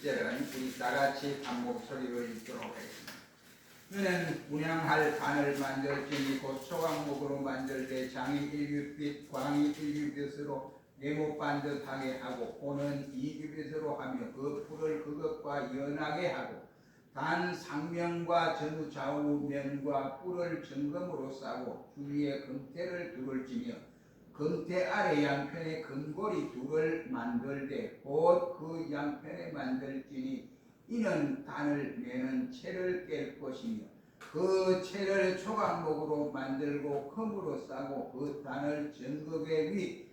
10절은 우리 다같이 한 목소리로 읽도록 하겠습니다. 너는 분향할 단을 만들지니 곧 소각목으로 만들되 장이 1규빗 광이 1규빗으로 네모 반듯하게 하고 고는 2규빗으로 하며 그 풀을 그것과 연하게 하고 단 상면과 전후 좌우 면과 뿔을 정금으로 싸고 주위에 금태를 둘을 지며 금태 아래 양편에 금고리 둘을 만들되 곧 그 양편에 만들지니 이는 단을 매는 채를 깰 것이며 그 채를 초각목으로 만들고 컴으로 싸고 그 단을 전극의 위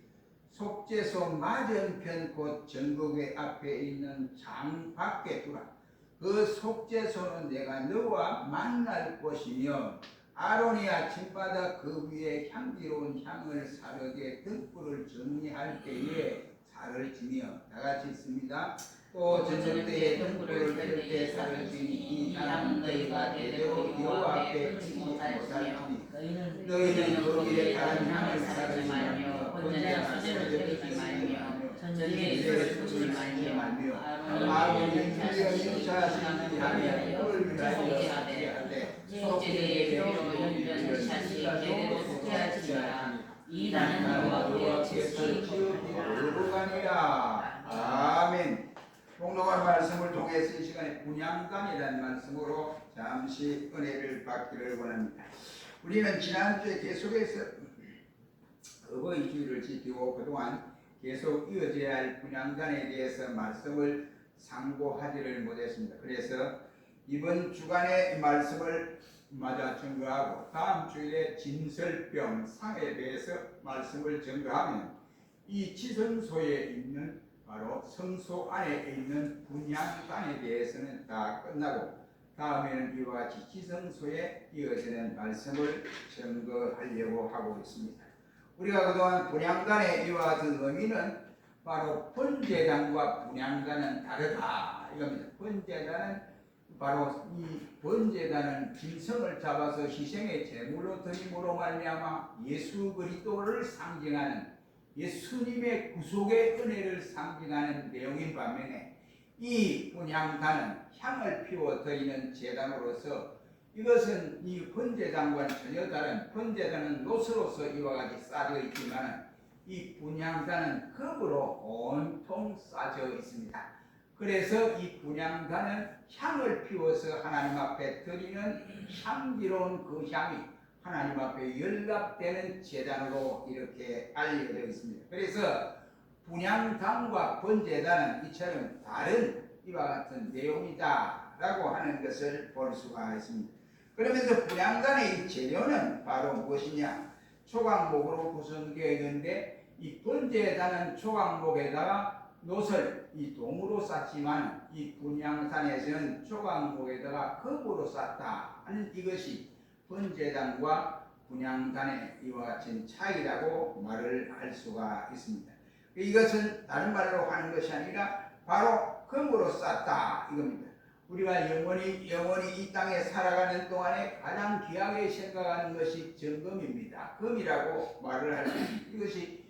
속죄소 맞은편 곧 전극의 앞에 있는 장 밖에 두라. 그 속죄소는 내가 너와 만날 것이며 아론이 아침마다 그 위에 향기로운 향을 사르게 등불을 정리할 때에 살을 지며 다같이 있습니다. 또 저녁 때에 등불을 켤 때 살을 지니 이 땅은 너희가 대대로 여호와 앞에 피지 못할지니 너희는 거기에 다른 향을 사르지 말며 번제나 소제를 드리지 말며 전제를 주지 말며 아론이 미련이 자신이 하며 꿀을 위하여 하되 속죄의 배로 연전 자식 제대로 속죄하지니라. 이 단은 여호와께서 지으시는 거룩하니라. 아멘. 공동한 말씀을 통해서 이 시간에 분향단이라는 말씀으로 잠시 은혜를 받기를 원합니다. 우리는 지난주에 계속해서 어버이 주일을 지키고 그동안 계속 이어져야 할 분향단에 대해서 말씀을 상고하지를 못했습니다. 그래서 이번 주간에 이 말씀을 맞아 증거하고 다음 주일에 진설병 상에 대해서 말씀을 증거하면 이 지성소에 있는 바로 성소 안에 있는 분향단에 대해서는 다 끝나고 다음에는 이와 같이 지성소에 이어지는 말씀을 증거하려고 하고 있습니다. 우리가 그동안 분향단의 이와 같은 의미는 바로 번제단과 분향단은 다르다 이겁니다. 번제단은 바로 이 번제단은 짐승을 잡아서 희생의 제물로 드림으로 말미암아 예수 그리스도를 상징하는 예수님의 구속의 은혜를 상징하는 내용인 반면에 이 분향단은 향을 피워 드리는 제단으로서 이것은 이 번제단과는 전혀 다른 번제단은 노스로서 이와 같이 싸져 있지만 이 분향단은 금으로 온통 싸져 있습니다. 그래서 이 분향단은 향을 피워서 하나님 앞에 드리는 향기로운 그 향이 하나님 앞에 연락되는 제단으로 이렇게 알려져 있습니다. 그래서 분향단과 번제단은 이처럼 다른 이와 같은 내용이다 라고 하는 것을 볼 수가 있습니다. 그러면서 분향단의 이 재료는 바로 무엇이냐? 초각목으로 구성되어 있는데 이 번제단은 초각목에다가 놋을 이 동으로 쌓지만 이 분향단에서는 초각목에다가 금으로 쌓다 하는 이것이 번제단과 분향단의 이와 같은 차이라고 말을 할 수가 있습니다. 이것은 다른 말로 하는 것이 아니라 바로 금으로 쌓다 이겁니다. 우리가 영원히 이 땅에 살아가는 동안에 가장 귀하게 생각하는 것이 정금입니다. 금이라고 말을 할 수 있습니다. 이것이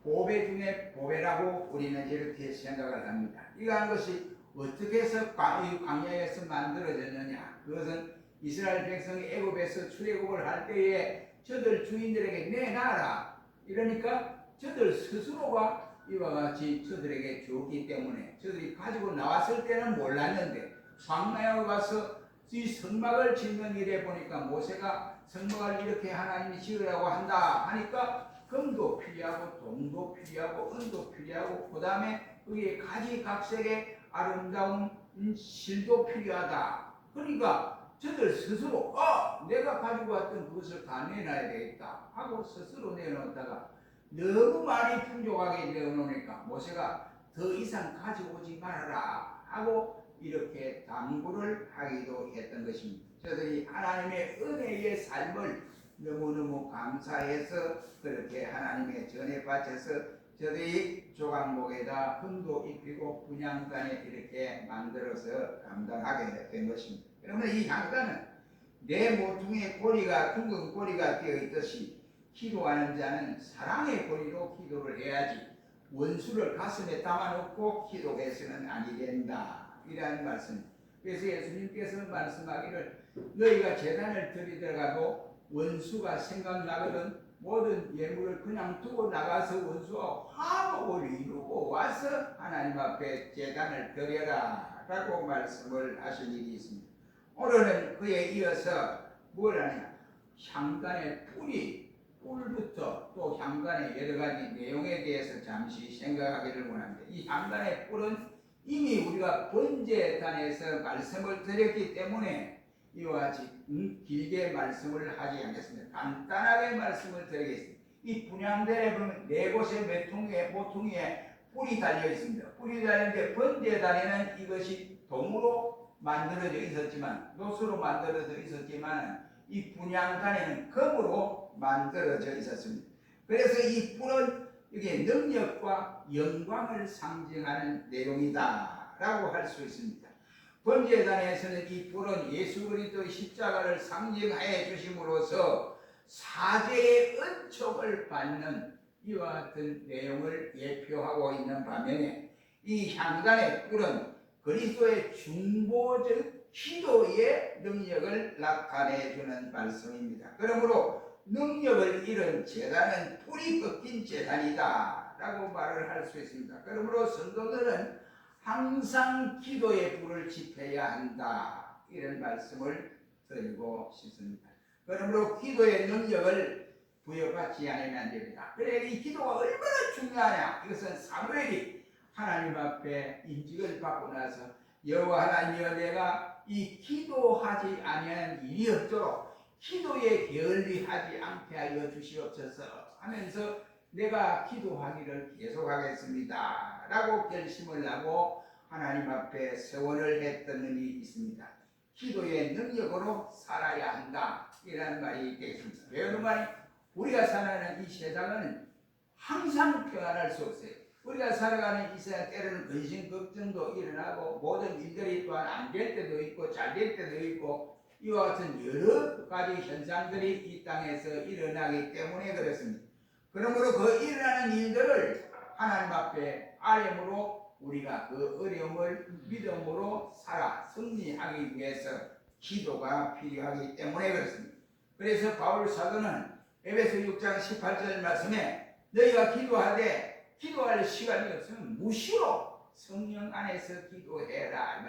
보배 중에 보배라고 우리는 이렇게 생각을 합니다. 이러한 것이 어떻게 해서 광야에서 만들어졌느냐? 그것은 이스라엘 백성이 애굽에서 출애굽을 할 때에 저들 주인들에게 내놔라. 이러니까 저들 스스로가 이와 같이 저들에게 주었기 때문에 저들이 가지고 나왔을 때는 몰랐는데 광야에 가서 이 성막을 짓는 일에 보니까 모세가 성막을 이렇게 하나님이 지으라고 한다 하니까 금도 필요하고 동도 필요하고 은도 필요하고 그 다음에 거기에 가지각색의 아름다운 실도 필요하다. 그러니까 저들 스스로 내가 가지고 왔던 그것을 다 내놔야 되겠다 하고 스스로 내놓다가 너무 많이 풍족하게 내놓으니까 모세가 더 이상 가져오지 말아라 하고 이렇게 당부를 하기도 했던 것입니다. 저들이 하나님의 은혜의 삶을 너무너무 감사해서 그렇게 하나님의 전에 바쳐서 저들이 조각목에다 흠도 입히고 분향단에 이렇게 만들어서 감당하게 된 것입니다. 그러면 이 향단은 내 모퉁이에 꼬리가 둥근 꼬리가 되어 있듯이 기도하는 자는 사랑의 꼬리로 기도를 해야지 원수를 가슴에 담아놓고 기도해서는 아니 된다. 이라는 말씀. 그래서 예수님께서 말씀하기를 너희가 제단을 드리더라도 원수가 생각나거든 모든 예물을 그냥 두고 나가서 원수와 화목을 이루고 와서 하나님 앞에 제단을 드려라 라고 말씀을 하신 일이 있습니다. 오늘은 그에 이어서 뭘 하냐, 향단의 뿔부터 또 향단의 여러 가지 내용에 대해서 잠시 생각하기를 원합니다. 이 향단의 뿔은 이미 우리가 번제단에서 말씀을 드렸기 때문에 이와 같이 길게 말씀을 하지 않겠습니다. 간단하게 말씀을 드리겠습니다. 이 분향단에 보면 네 곳에 모퉁이에 뿔이 달려 있습니다. 뿔이 달렸는데 번제단에는 이것이 동으로 만들어져 있었지만, 노수로 만들어져 있었지만 이 분향단에는 금으로 만들어져 있었습니다. 그래서 이 뿔은 이게 능력과 영광을 상징하는 내용이다 라고 할 수 있습니다. 번제단에서는 이 뿔은 예수 그리스도의 십자가를 상징하여 주심으로써 사죄의 은총을 받는 이와 같은 내용을 예표하고 있는 반면에 이 향단의 뿔은 그리스도의 중보적 기도의 능력을 나타내 주는 말씀입니다. 그러므로 능력을 잃은 제단은 뿔이 꺾인 제단이다 라고 말을 할 수 있습니다. 그러므로 성도들은 항상 기도의 불을 지펴야 한다 이런 말씀을 드리고 싶습니다. 그러므로 기도의 능력을 부여받지 않으면 안 됩니다. 그래 이 기도가 얼마나 중요하냐, 이것은 사무엘이 하나님 앞에 인직을 받고 나서 여호와 하나님이여 내가 이 기도하지 아니하는 일이 없도록 기도에 게을리하지 않게 하여 주시옵소서 하면서 내가 기도하기를 계속하겠습니다 라고 결심을 하고 하나님 앞에 서원을 했던 일이 있습니다. 기도의 능력으로 살아야 한다 이라는 말이 되겠습니다. 왜 그런 말이? 우리가 살아가는 이 세상은 항상 평안할 수 없어요. 우리가 살아가는 이 세상 때로는 근심 걱정도 일어나고 모든 일들이 또한 안 될 때도 있고 잘 될 때도 있고 이와 같은 여러 가지 현상들이 이 땅에서 일어나기 때문에 그렇습니다. 그러므로 그 일어나는 일들을 하나님 앞에 아뢰므로 우리가 그 어려움을 믿음으로 살아 승리하기 위해서 기도가 필요하기 때문에 그렇습니다. 그래서 바울 사도는 에베소 6장 18절 말씀에 너희가 기도하되 기도할 시간이 없으면 무시로 성령 안에서 기도해라.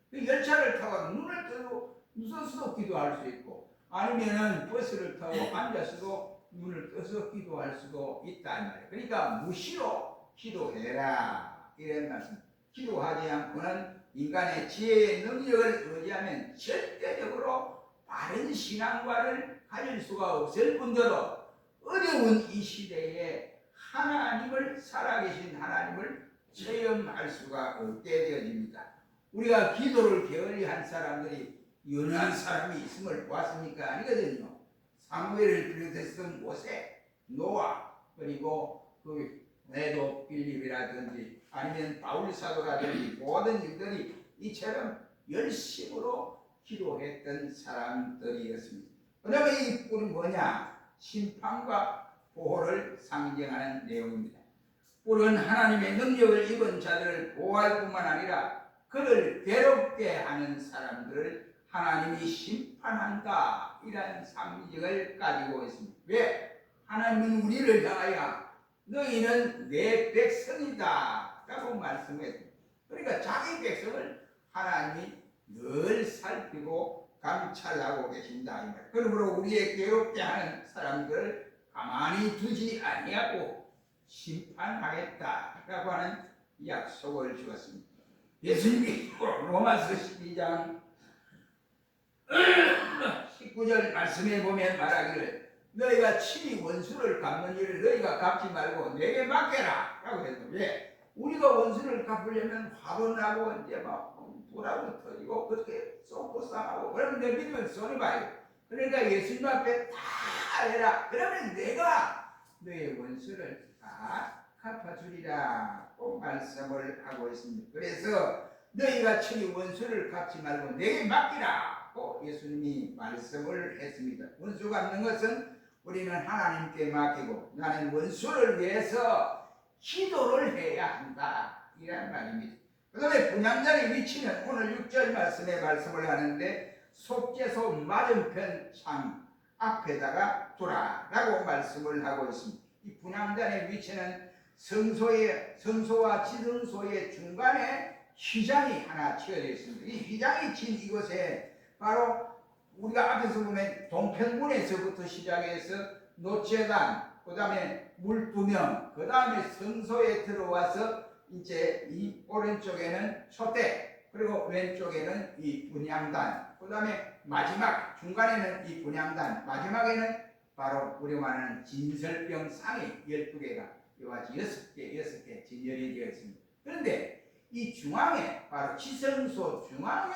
그 열차를 타고 눈을 떠도 웃어서도 기도할 수 있고 아니면은 버스를 타고 앉아서도 눈을 떠서 기도할 수도 있다 말이에요. 그러니까 무시로 기도해라 이런 말씀. 기도하지 않고는 인간의 지혜의 능력을 의지하면 절대적으로 바른 신앙과를 가질 수가 없을 뿐더러 어려운 이 시대에 하나님을 살아계신 하나님을 체험할 수가 없게 되어집니다. 우리가 기도를 게을리한 사람들이 연한 사람이 있음을 보았습니까? 아니거든요. 사무엘을 비롯했던 모세, 노아, 그리고 그 네도 빌립이라든지 아니면 바울 사도라든지 모든 일들이 이처럼 열심으로 기도했던 사람들이었습니다. 그러면 이 뿔은 뭐냐? 심판과 보호를 상징하는 내용입니다. 뿔은 하나님의 능력을 입은 자들을 보호할 뿐만 아니라 그를 괴롭게 하는 사람들을 하나님이 심판한다 이런 상징을 가지고 있습니다. 왜? 하나님은 우리를 향하여 너희는 내 백성이다 라고 말씀했습니다. 그러니까 자기 백성을 하나님이 늘 살피고 감찰하고 계신다. 그러므로 우리의 괴롭게 하는 사람들을 가만히 두지 아니하고 심판하겠다라고 하는 약속을 주었습니다. 예수님이 로마서 12장 19절 말씀에 보면 말하기를 너희가 친히 원수를 갚는 일을 너희가 갚지 말고 내게 맡겨라 라고 했어요. 왜? 우리가 원수를 갚으려면 화도 나고 이제 막 불하고 터지고 그렇게 쏟고 싸하고 그러면 내 믿으면 손해봐요. 그러니까 예수님 앞에 다 해라. 그러면 내가 너의 원수를 다 갚아주리라 고 말씀을 하고 있습니다. 그래서 너희가 친히 원수를 갚지 말고 내게 맡기라 고 예수님이 말씀을 했습니다. 원수 갚는 것은 우리는 하나님께 맡기고 나는 원수를 위해서 기도를 해야 한다 이란 말입니다. 그 다음에 분향단의 위치는 오늘 6절 말씀에 말씀을 하는데 속죄소 맞은편 창 앞에다가 두라라고 말씀을 하고 있습니다. 이 분향단의 위치는 성소와 지성소의 중간에 휘장이 하나 치어져 있습니다. 이 휘장이 친 이곳에 바로 우리가 앞에서 보면 동편문에서부터 시작해서 노제단, 그 다음에 물두명, 그 다음에 성소에 들어와서 이제 이 오른쪽에는 촛대, 그리고 왼쪽에는 이 분향단, 그 다음에 마지막 중간에는 이 분향단, 마지막에는 바로 우리가 말하는 진설병 상이 12개가 이와 같이 6개 진열이 되어 있습니다. 그런데 이 중앙에 바로 지성소 중앙에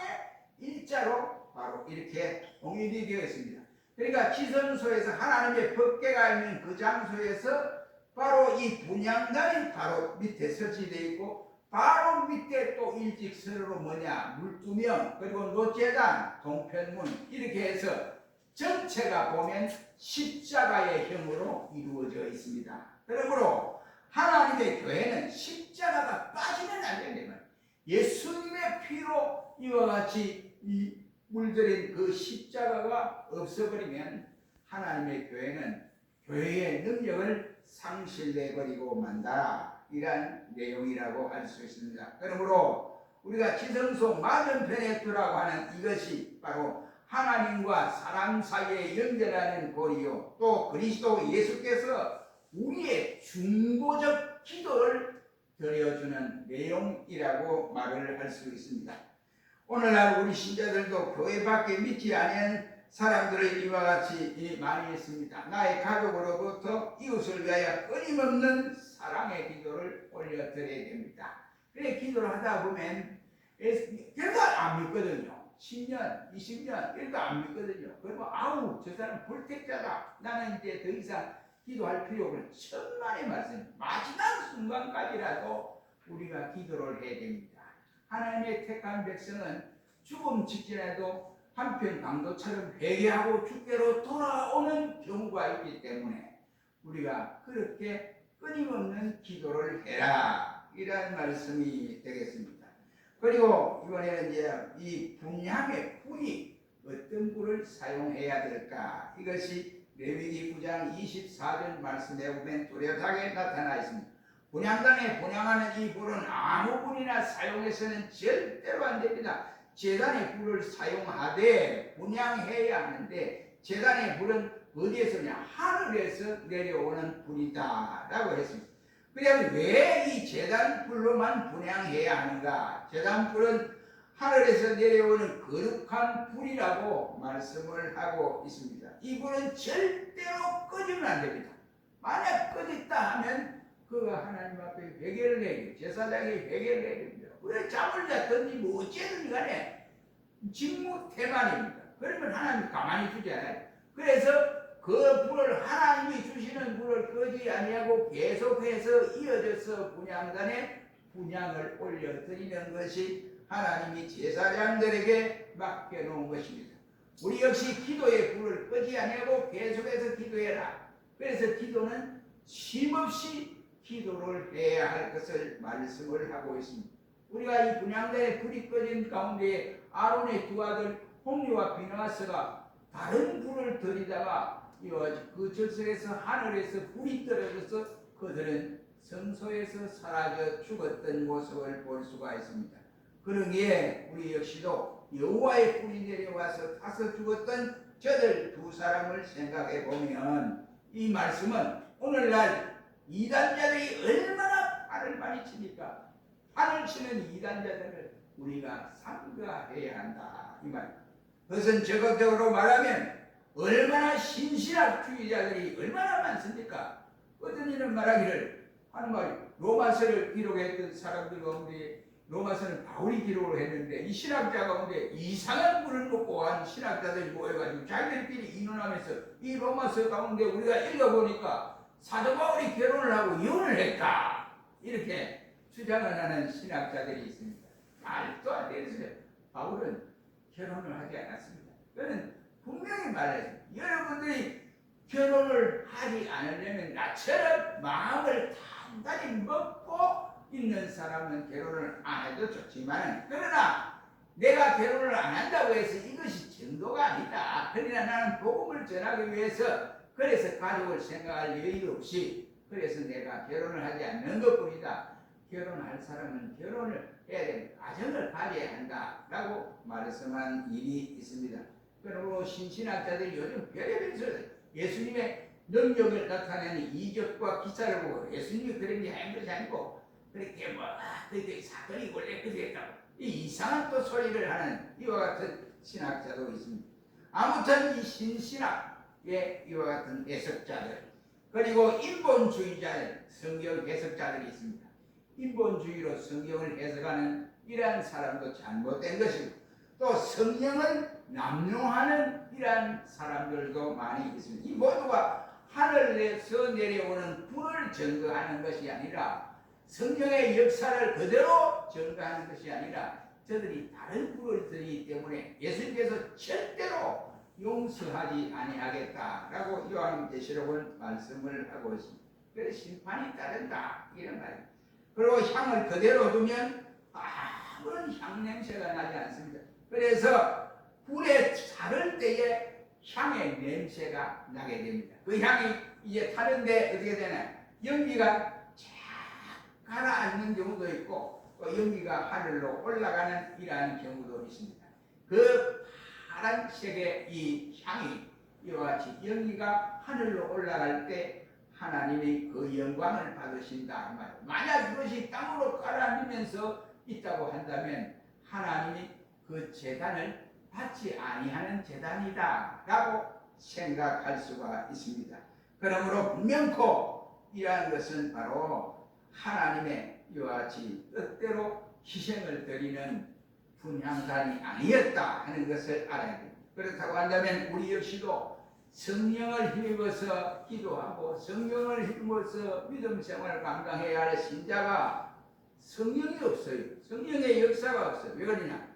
일자로 바로 이렇게 봉인이 되어 있습니다. 그러니까 지성소에서 하나님의 법궤가 있는 그 장소에서 바로 이 분향단이 바로 밑에 설치되어 있고 바로 밑에 또 일직선으로 뭐냐 물두명 그리고 노제단 동편문 이렇게 해서 전체가 보면 십자가의 형으로 이루어져 있습니다. 그러므로 하나님의 교회는 십자가가 빠지면 안 됩니다. 예수님의 피로 이와 같이 이 물들인 그 십자가가 없어버리면 하나님의 교회는 교회의 능력을 상실해버리고 만다. 이러한 내용이라고 할 수 있습니다. 그러므로 우리가 지성소 맞은편에 두라고 하는 이것이 바로 하나님과 사람 사이에 연결하는 고리요. 또 그리스도 예수께서 우리의 중보적 기도를 드려주는 내용이라고 말을 할 수 있습니다. 오늘날 우리 신자들도 교회 밖에 믿지 않은 사람들을 이와 같이 많이 했습니다. 나의 가족으로부터 이웃을 위하여 끊임없는 사랑의 기도를 올려드려야 됩니다. 그래 기도를 하다 보면 결과 안 믿거든요. 10년, 20년 이래도 안 믿거든요. 그러면 아우 저 사람 불택자다. 나는 이제 더 이상 기도할 필요 없는 천만의 말씀 마지막 순간까지라도 우리가 기도를 해야 됩니다. 하나님의 택한 백성은 죽음 직전에도 한편 강도처럼 회개하고 주께로 돌아오는 경우가 있기 때문에 우리가 그렇게 끊임없는 기도를 해라 이런 말씀이 되겠습니다. 그리고 이번에는 이제 이 분향의 불이 어떤 불을 사용해야 될까 이것이 레위기 9장 24절 말씀에 보면 뚜렷하게 나타나 있습니다. 분향단에 분향하는 이 불은 아무 불이나 사용해서는 절대로 안 됩니다. 제단의 불을 사용하되 분향해야 하는데 제단의 불은 어디에서냐 하늘에서 내려오는 불이다 라고 했습니다. 그러면 왜 이 제단 불로만 분향해야 하는가? 제단 불은 하늘에서 내려오는 거룩한 불이라고 말씀을 하고 있습니다. 이 불은 절대로 꺼지면 안 됩니다. 만약 꺼졌다 하면 그가 하나님 앞에 회개를 내게 제사장이 회개를 내야 됩니다. 왜 잠을 잤든지 뭐 어쨌든 간에 직무태만입니다. 그러면 하나님 가만히 두지 않아요. 그래서 그 불을 하나님이 주시는 불을 끄지 아니하고 계속해서 이어져서 분향단에 분향을 올려드리는 것이 하나님이 제사장들에게 맡겨놓은 것입니다. 우리 역시 기도의 불을 끄지 아니하고 계속해서 기도해라. 그래서 기도는 쉼없이 기도를 해야 할 것을 말씀을 하고 있습니다. 우리가 이 분향단에 불이 꺼진 가운데 아론의 두 아들 홈리와 비느하스가 다른 불을 들이다가 그 절석에서 하늘에서 불이 떨어져서 그들은 성소에서 사라져 죽었던 모습을 볼 수가 있습니다. 그러기에 우리 역시도 여호와의 불이 내려와서 타서 죽었던 저들 두 사람을 생각해 보면 이 말씀은 오늘날 이단자들이 얼마나 판을 많이 치니까 판을 치는 이단자들을 우리가 삼가해야 한다 이 말. 그것은 적극적으로 말하면 얼마나 신신학주의자들이 얼마나 많습니까? 어떤 이는 말하기를 하는 말이 로마서를 기록했던 사람들 가운데 로마서는 바울이 기록을 했는데 이 신학자 가운데 이상한 물을 먹고 한 신학자들이 모여가지고 자기들끼리 인원하면서 이 로마서 가운데 우리가 읽어보니까 사도 바울이 결혼을 하고 이혼을 했다 이렇게 주장을 하는 신학자들이 있습니다. 말도 안 되는 소리. 바울은 결혼을 하지 않았습니다. 그는 분명히 말했습니다. 여러분들이 결혼을 하지 않으려면 나처럼 마음을 단단히 먹고 있는 사람은 결혼을 안 해도 좋지만, 그러나 내가 결혼을 안 한다고 해서 이것이 정도가 아니다. 그러나 나는 복음을 전하기 위해서, 그래서 가족을 생각할 여유 없이, 그래서 내가 결혼을 하지 않는 것뿐이다. 결혼할 사람은 결혼을 해야 됩니다. 가정을 가져야 한다라고 말씀한 일이 있습니다. 그러므로 신신학자들이 요즘 별의별 소리, 예수님의 능력을 나타내는 이적과 기사를 보고 예수님이 그런 게 한 것이 아니고 그렇게 그렇게 사건이 원래 그랬다고 이상한 또 소리를 하는 이와 같은 신학자도 있습니다. 아무튼 이 신신학의 이와 같은 해석자들, 그리고 인본주의자들, 성경 해석자들이 있습니다. 인본주의로 성경을 해석하는 이러한 사람도 잘못된 것이고, 또 성령을 남용하는 이러한 사람들도 많이 있습니다. 이 모두가 하늘에서 내려오는 불을 증거하는 것이 아니라, 성령의 역사를 그대로 증거하는 것이 아니라 저들이 다른 불을 들이기 때문에 예수님께서 절대로 용서하지 아니하겠다라고 요한계시록은 말씀을 하고 있습니다. 그래서 심판이 따른다 이런 말입니다. 그리고 향을 그대로 두면 아무런 향 냄새가 나지 않습니다. 그래서 불에 타를 때에 향의 냄새가 나게 됩니다. 그 향이 이제 타는데 어떻게 되나, 연기가 가라앉는 경우도 있고 또 연기가 하늘로 올라가는 이러한 경우도 있습니다. 그 파란색의 이 향이 이와 같이 연기가 하늘로 올라갈 때 하나님이 그 영광을 받으신다. 만약 그것이 땅으로 가라앉으면서 있다고 한다면 하나님이 그 제단을 받지 아니하는 제단이다 라고 생각할 수가 있습니다. 그러므로 분명코 이러한 것은 바로 하나님의 이와 같이 뜻대로 희생을 드리는 분향단이 아니었다 하는 것을 알아야 됩니다. 그렇다고 한다면 우리 역시도 성령을 힘입어서 기도하고 성령을 힘입어서 믿음 생활을 감당해야 할 신자가 성령이 없어요. 성령의 역사가 없어요. 왜 그러냐?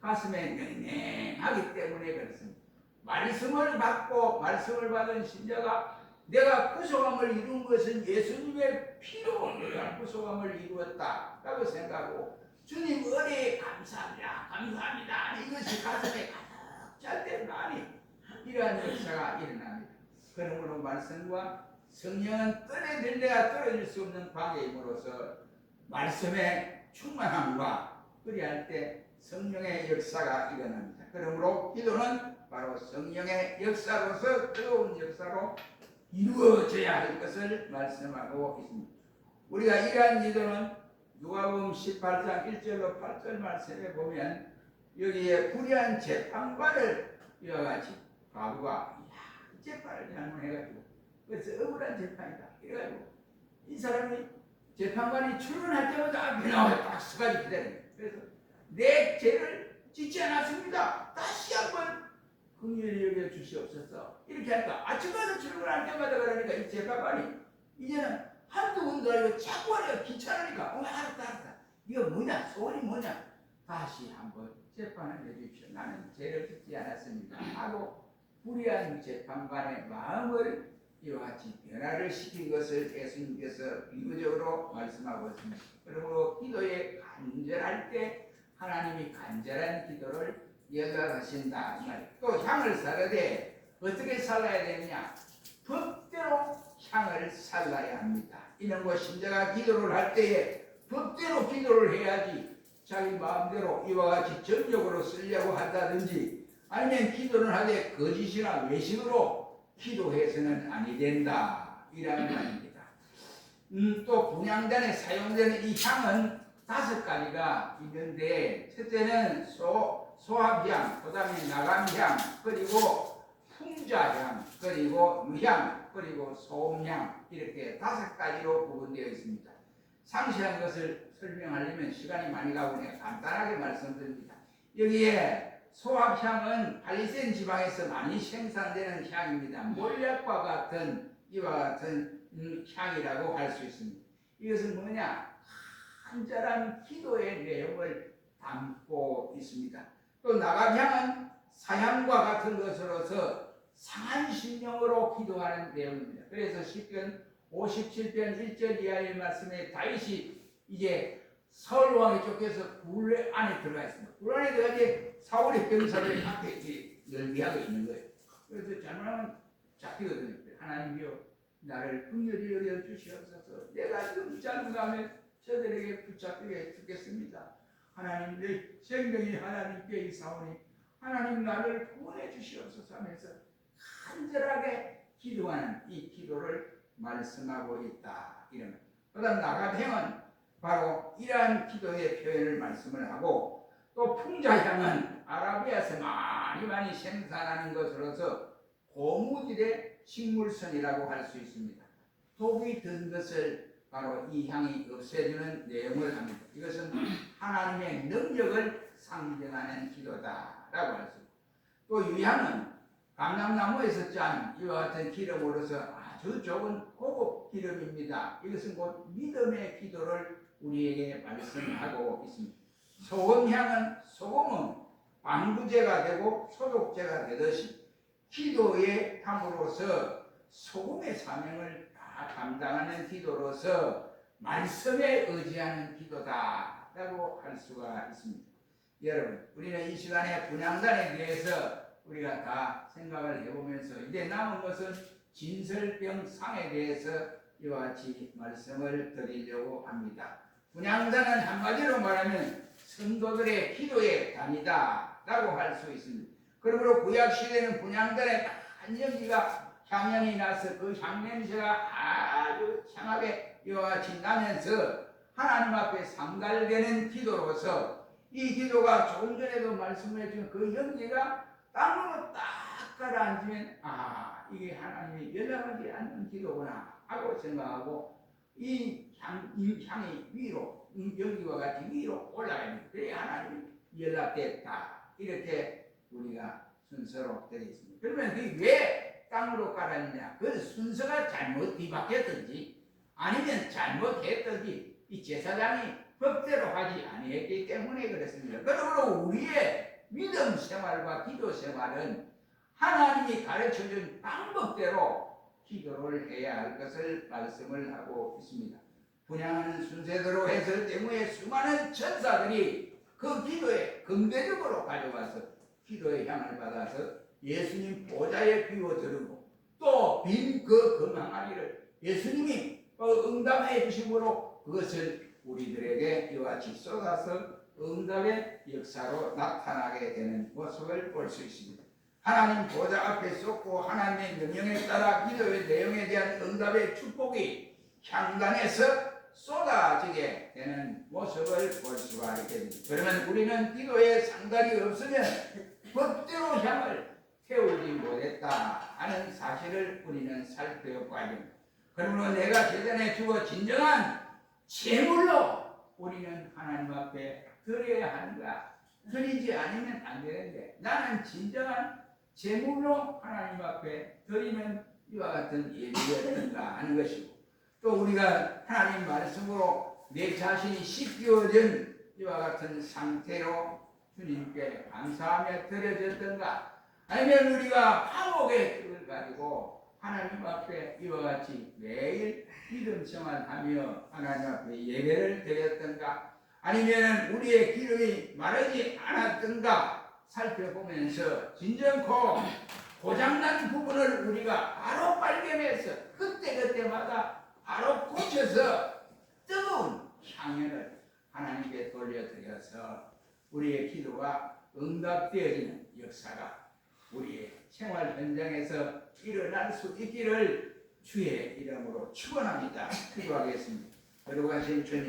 가슴에 냉랭하기 때문에 그렇습니다. 말씀을 받고 말씀을 받은 신자가 내가 구속함을 이룬 것은 예수님의 피로 내가 구속함을 이루었다 라고 생각하고 주님 은혜에 감사합니다. 감사합니다. 이것이 가슴에 가득 찰 때만이 이러한 역사가 일어납니다. 그러므로 말씀과 성령은 떨어질래야 떨어질 수 없는 관계임으로써 말씀의 충만함과 그리할 때 성령의 역사가 일어납니다. 그러므로 기도는 바로 성령의 역사로서 뜨거운 역사로 이루어져야 할 것을 말씀하고 있습니다. 우리가 이러한 기도는 누가복음 18장 1절로 8절 말씀에 보면 여기에 불의한 재판관을 이와 같이 과부가 재판을 잘못해가지고 그래서 억울한 재판이다 이래가지고 이 사람이 재판관이 출근할 때마다 앞에 나와서 박수까지 기다립니다. 그래서 내 죄를 짓지 않았습니다. 다시 한번 긍휼히 여겨 주시옵소서 이렇게 하니까 아침마다 출근할 때마다 그러니까 이 재판관이 이제는 한두 번도 아니고 자꾸 하니까 귀찮으니까 알았다 이거 뭐냐 소원이 뭐냐 다시 한번 재판을 해주십시오. 나는 죄를 짓지 않았습니다 하고 불의한 재판관의 마음을 이와 같이 변화를 시킨 것을 예수님께서 비유적으로 말씀하고 있습니다. 그러므로 기도에 간절할 때 하나님이 간절한 기도를 연락하신다. 또 향을 사르되 어떻게 살라야 되느냐? 법대로 향을 살라야 합니다. 이는 뭐 신자가 기도를 할 때에 법대로 기도를 해야지 자기 마음대로 이와 같이 정욕으로 쓰려고 한다든지 아니면 기도를 하되 거짓이나 외식으로 기도해서는 아니 된다 이라는 말입니다. 또 분향단에 사용되는 이 향은 5가지가 있는데 첫째는 소합향, 그 다음에 나감향, 그리고 풍자향, 그리고 유향, 그리고 소음향 이렇게 5가지로 구분되어 있습니다. 상세한 것을 설명하려면 시간이 많이 가고 간단하게 말씀드립니다. 여기에 소합향은 발리센 지방에서 많이 생산되는 향입니다. 몰약과 같은 이와 같은 향이라고 할 수 있습니다. 이것은 뭐냐? 간절한 기도의 내용을 담고 있습니다. 또 나감향은 사향과 같은 것으로서 상한 심령으로 기도하는 내용입니다. 그래서 시편 57편 1절 이하의 말씀에 다윗이 이제 사울 왕이 쫓겨서 굴 안에 들어가 있습니다. 굴 안에 들어가지 사울의 병사들이 앞에 이렇게 열비하고 있는 거예요. 그래서 잘못하면 잡히거든요. 하나님이여 나를 긍휼히 여겨 주시옵소서. 내가 지금 잘못하면 저들에게 붙잡히게 죽겠습니다. 하나님 내 생명이 하나님께 있사오니 하나님 나를 구원해 주시옵소서 하면서 간절하게 기도하는 이 기도를 말씀하고 있다. 이런. 그다음 나가평은 바로 이러한 기도의 표현을 말씀을 하고 또 풍자향은 아라비아에서 많이 생산하는 것으로서 고무질의 식물선이라고 할 수 있습니다. 독이 든 것을 바로 이 향이 없애주는 내용을 합니다. 이것은 하나님의 능력을 상징하는 기도다라고 할 수 있고 또 유향은 감람나무에서 짠 이와 같은 기름으로서 아주 좋은 고급 기름입니다. 이것은 곧 믿음의 기도를 우리에게 말씀하고 있습니다. 소금은 방부제가 되고 소독제가 되듯이 기도의 함으로써 소금의 사명을 다 감당하는 기도로서 말씀에 의지하는 기도다라고 할 수가 있습니다. 여러분, 우리는 이 시간에 분향단에 대해서 우리가 다 생각을 해보면서 이제 남은 것은 진설병상에 대해서 이와 같이 말씀을 드리려고 합니다. 분향단은 한마디로 말하면 성도들의 기도의 단이다 라고 할 수 있습니다. 그러므로 구약시대는 분향단에 한 연기가 향연이 나서 그 향냄새가 아주 향하게 이와 같이 나면서 하나님 앞에 상달되는 기도로서 이 기도가 조금 전에도 말씀해 준 그 연기가 땅으로 딱 가라앉으면 이게 하나님이 연락하지 않는 기도구나 하고 생각하고 이 향이 위로 연기와 같이 위로 올라가야 됩니다. 그래 하나님이 연락됐다 이렇게 우리가 순서로 되어 있습니다. 그러면 그게 왜 땅으로 가라앉냐? 그 순서가 잘못 뒤바뀌었든지 아니면 잘못했든지 이 제사장이 법대로 하지 아니했기 때문에 그렇습니다. 그러므로 우리의 믿음 생활과 기도 생활은 하나님이 가르쳐준 방법대로 기도를 해야 할 것을 말씀을 하고 있습니다. 분향하는 순서대로 했을 경우에 수많은 천사들이 그 기도에 긍대적으로 가져와서 기도의 향을 받아서 예수님 보좌에 비워드리고 또 빈 그 금항아리를 예수님이 응답해 주심으로 그것을 우리들에게 이와 같이 쏟아서 응답의 역사로 나타나게 되는 모습을 볼 수 있습니다. 하나님 보좌 앞에 쏟고 하나님의 명령에 따라 기도의 내용에 대한 응답의 축복이 향단에서 쏟아지게 되는 모습을 볼 수가 있게 됩니다. 그러면 우리는 기도에 상달이 없으면 법대로 향을 태우지 못했다 하는 사실을 우리는 살펴봐야 됩니다. 그러므로 내가 제전에 주어 진정한 제물로 우리는 하나님 앞에 드려야 하는가? 드리지 않으면 안 되는데 나는 진정한 제물로 하나님 앞에 드리는 이와 같은 예비였던가 하는 것이고 또 우리가 하나님 말씀으로 내 자신이 씻겨진 이와 같은 상태로 주님께 감사하며 드려졌던가 아니면 우리가 화목의 뜻을 가지고 하나님 앞에 이와 같이 매일 믿음 생활하며 하나님 앞에 예배를 드렸던가 아니면 우리의 기름이 마르지 않았던가 살펴보면서 진정코 고장난 부분을 우리가 바로 발견해서 그때마다 바로 고쳐서 뜨거운 향연을 하나님께 돌려드려서 우리의 기도가 응답되어지는 역사가 우리의 생활 현장에서 일어날 수 있기를 주의 이름으로 축원합니다. 기도하겠습니다. 거룩하신 주님